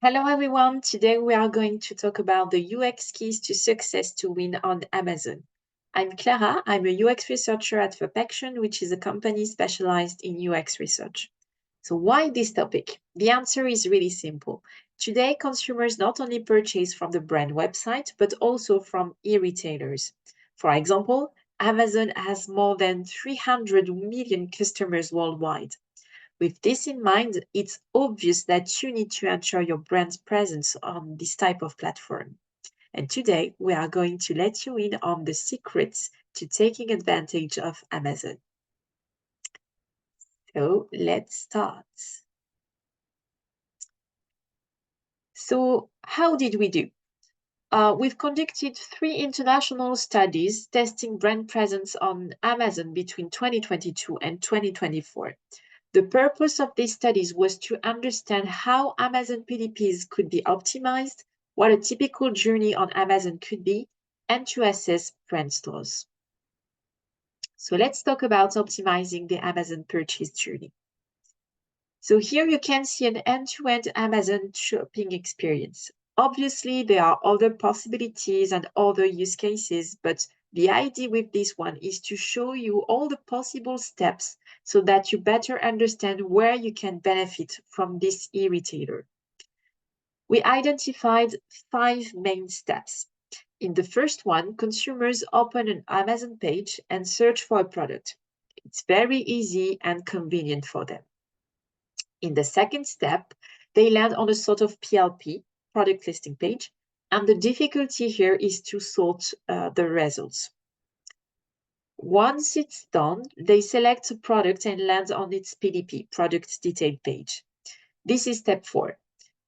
Hello everyone, today we are going to talk about the UX keys to success to win on Amazon. I'm Clara, I'm a UX researcher at Ferpection, which is a company specialized in UX research. So why this topic? The answer is really simple. Today, consumers not only purchase from the brand website, but also from e-retailers. For example, Amazon has more than 300 million customers worldwide. With this in mind, it's obvious that you need to ensure your brand's presence on this type of platform. And today, we are going to let you in on the secrets to taking advantage of Amazon. So let's start. So how did we do? We've conducted 3 international studies testing brand presence on Amazon between 2022 and 2024. The purpose of these studies was to understand how Amazon PDPs could be optimized, what a typical journey on Amazon could be, and to assess brand stores. So let's talk about optimizing the Amazon purchase journey. So here you can see an end-to-end Amazon shopping experience. Obviously, there are other possibilities and other use cases, but the idea with this one is to show you all the possible steps so that you better understand where you can benefit from this e-retailer. We identified 5 main steps. In the first one, consumers open an Amazon page and search for a product. It's very easy and convenient for them. In the second step, they land on a sort of PLP, product listing page, and the difficulty here is to sort the results. Once it's done, they select a product and land on its PDP, product detail page. This is step 4.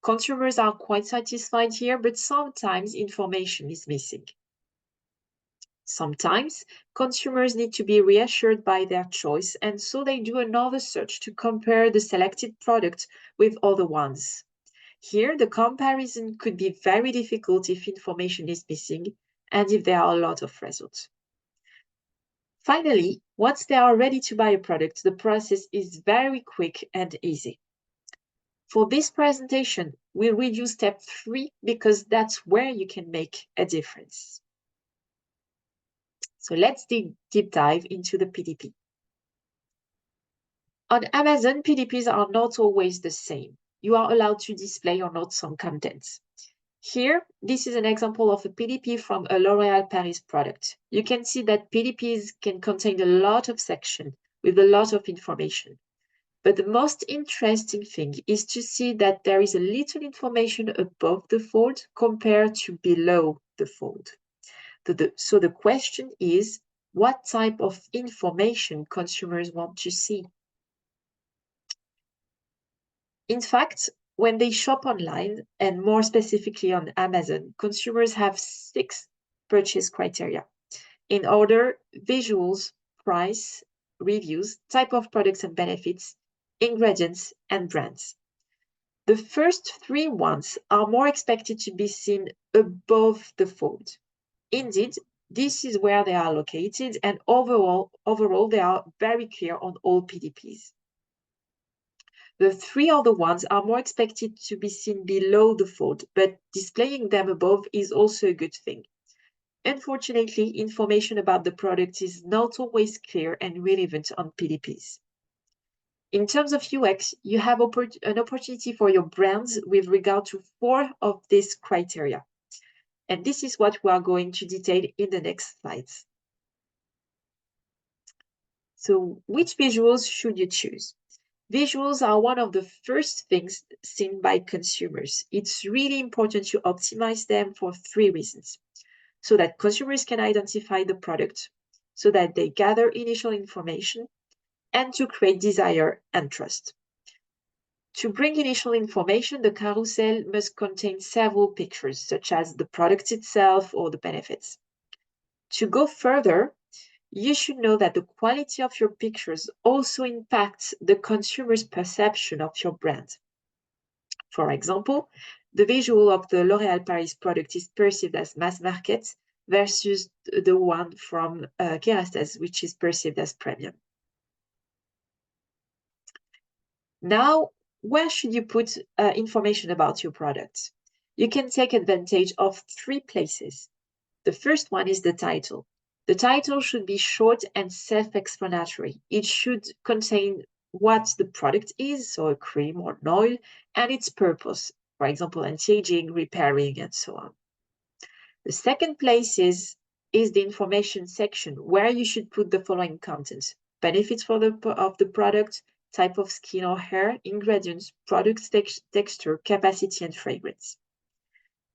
Consumers are quite satisfied here, but sometimes information is missing. Sometimes consumers need to be reassured by their choice, and so they do another search to compare the selected product with other ones. Here, the comparison could be very difficult if information is missing and if there are a lot of results. Finally, once they are ready to buy a product, the process is very quick and easy. For this presentation, we'll review step 3 because that's where you can make a difference. So let's deep dive into the PDP. On Amazon, PDPs are not always the same. You are allowed to display or not some contents. Here, this is an example of a PDP from a L'Oréal Paris product. You can see that PDPs can contain a lot of sections with a lot of information. But the most interesting thing is to see that there is a little information above the fold compared to below the fold. So the question is, what type of information consumers want to see? In fact, when they shop online, and more specifically on Amazon, consumers have 6 purchase criteria. In order, visuals, price, reviews, type of products and benefits, ingredients, and brands. The first 3 ones are more expected to be seen above the fold. Indeed, this is where they are located, and overall they are very clear on all PDPs. The 3 other ones are more expected to be seen below the fold, but displaying them above is also a good thing. Unfortunately, information about the product is not always clear and relevant on PDPs. In terms of UX, you have an opportunity for your brands with regard to 4 of these criteria. And this is what we are going to detail in the next slides. So which visuals should you choose? Visuals are one of the first things seen by consumers. It's really important to optimize them for 3 reasons. So that consumers can identify the product, so that they gather initial information, and to create desire and trust. To bring initial information, the carousel must contain several pictures, such as the product itself or the benefits. To go further, you should know that the quality of your pictures also impacts the consumer's perception of your brand. For example, the visual of the L'Oréal Paris product is perceived as mass market versus the one from Kerastase, which is perceived as premium. Now, where should you put information about your product? You can take advantage of 3 places. The first one is the title. The title should be short and self-explanatory. It should contain what the product is, so a cream or an oil, and its purpose, for example, anti-aging, repairing, and so on. The second place is the information section, where you should put the following content: benefits of the product, type of skin or hair, ingredients, product texture, capacity, and fragrance.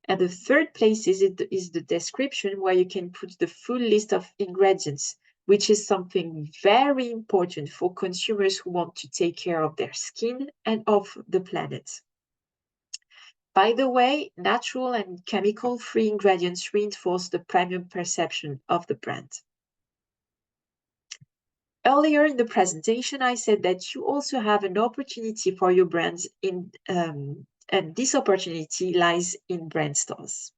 And the third place is the description, where you can put the full list of ingredients, which is something very important for consumers who want to take care of their skin and of the planet. By the way, natural and chemical-free ingredients reinforce the premium perception of the brand. Earlier in the presentation, I said that you also have an opportunity for your brands and this opportunity lies in brand stores.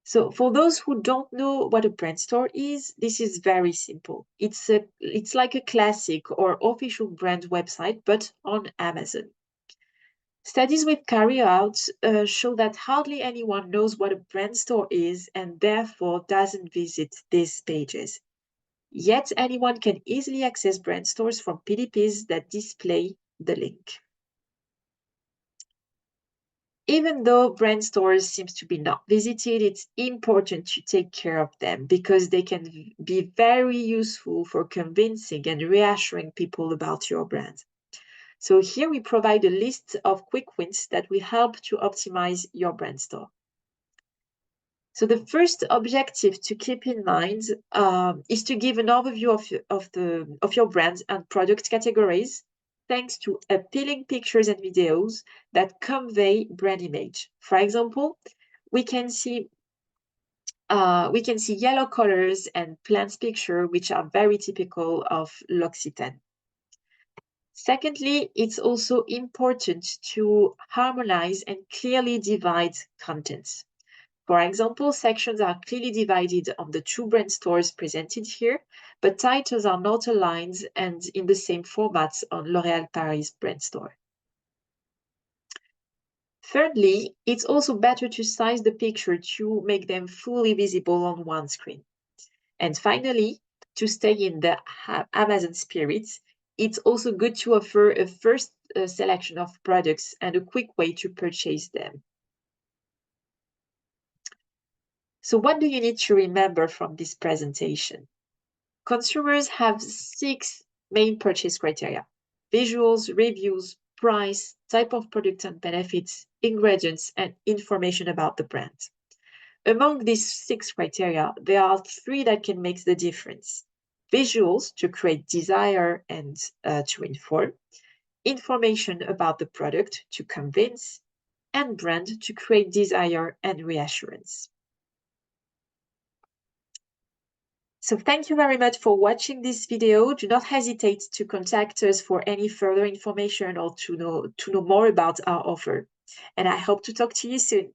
So for those who don't know what a brand store is, this is very simple. It's like a classic or official brand website, but on Amazon. Studies we've carried out show that hardly anyone knows what a brand store is and therefore doesn't visit these pages. Yet anyone can easily access brand stores from PDPs that display the link. Even though brand stores seems to be not visited, it's important to take care of them because they can be very useful for convincing and reassuring people about your brand. So here we provide a list of quick wins that will help to optimize your brand store. So the first objective to keep in mind is to give an overview of your brand and product categories, thanks to appealing pictures and videos that convey brand image. For example, we can see yellow colors and plants picture, which are very typical of L'Occitane. Secondly, it's also important to harmonize and clearly divide contents. For example, sections are clearly divided on the 2 brand stores presented here, but titles are not aligned and in the same format on L'Oréal Paris brand store. Thirdly, it's also better to size the picture to make them fully visible on one screen. And finally, to stay in the Amazon spirit, it's also good to offer a first selection of products and a quick way to purchase them. So what do you need to remember from this presentation? Consumers have 6 main purchase criteria: visuals, reviews, price, type of product and benefits, ingredients, and information about the brand. Among these 6 criteria, there are 3 that can make the difference: visuals to create desire and to inform, information about the product to convince, and brand to create desire and reassurance. So thank you very much for watching this video. Do not hesitate to contact us for any further information or to know more about our offer. And I hope to talk to you soon.